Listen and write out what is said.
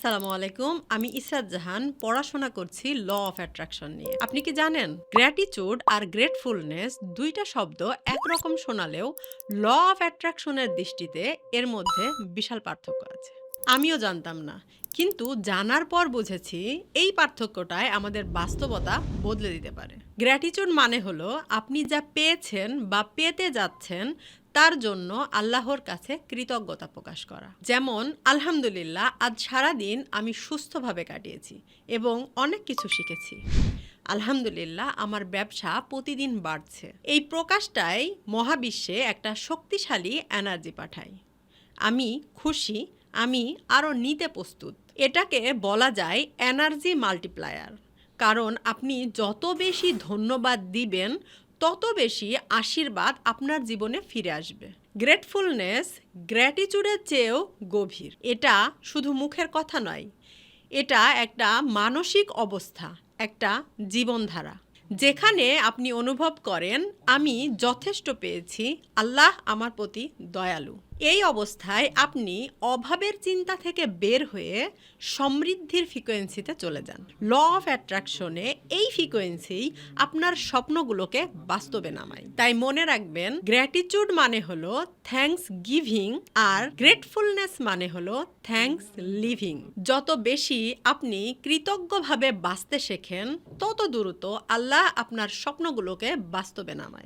আসসালামু আলাইকুম। আমি ইসরাত জাহান পড়াশোনা করছি ল অফ অ্যাট্রাকশন নিয়ে। আপনি কি জানেন গ্র্যাটিটিউড আর গ্রেটফুলনেস দুইটা শব্দ একরকম শোনালেও ল অফ অ্যাট্রাকশনের দৃষ্টিতে এর মধ্যে বিশাল পার্থক্য আছে। আমিও জানতাম না, কিন্তু জানার পর বুঝেছি এই পার্থক্যটাই আমাদের বাস্তবতা বদলে দিতে পারে। গ্র্যাটিটিউড মানে হলো আপনি যা পেয়েছেন বা পেতে যাচ্ছেন তার জন্য আল্লাহর কাছে কৃতজ্ঞতা প্রকাশ করা। যেমন আলহামদুলিল্লাহ, আজ সারাদিন আমি সুস্থভাবে কাটিয়েছি এবং অনেক কিছু শিখেছি। আলহামদুলিল্লাহ, আমার ব্যবসা প্রতিদিন বাড়ছে। এই প্রকাশটাই মহাবিশ্বে একটা শক্তিশালী এনার্জি পাঠায়। আমি খুশি, আমি আরও নিতে প্রস্তুত। এটাকে বলা যায় এনার্জি মাল্টিপ্লায়ার। কারণ আপনি যত বেশি ধন্যবাদ দিবেন তত বেশি আশীর্বাদ আপনার জীবনে ফিরে আসবে। গ্রেটফুলনেস গ্র্যাটিটিউডের চেয়েও গভীর। এটা শুধু মুখের কথা নয়, এটা একটা মানসিক অবস্থা, একটা জীবনধারা, যেখানে আপনি অনুভব করেন আমি যথেষ্ট পেয়েছি, আল্লাহ আমার প্রতি দয়ালু। এই অবস্থায় আপনি অভাবের চিন্তা থেকে বের হয়ে সমৃদ্ধির ফ্রিকোয়েন্সিতে চলে যান। ল অফ অ্যাট্রাকশনে এই ফ্রিকোয়েন্সি আপনার স্বপ্নগুলোকে বাস্তবে নামায়। তাই মনে রাখবেন, গ্র্যাটিটিউড মানে হলো থ্যাঙ্কস গিভিং আর গ্রেটফুলনেস মানে হলো থ্যাঙ্কস লিভিং। যত বেশি আপনি কৃতজ্ঞভাবে বাঁচতে শেখেন তত দ্রুত আল্লাহ আপনার স্বপ্নগুলোকে বাস্তবে নামায়।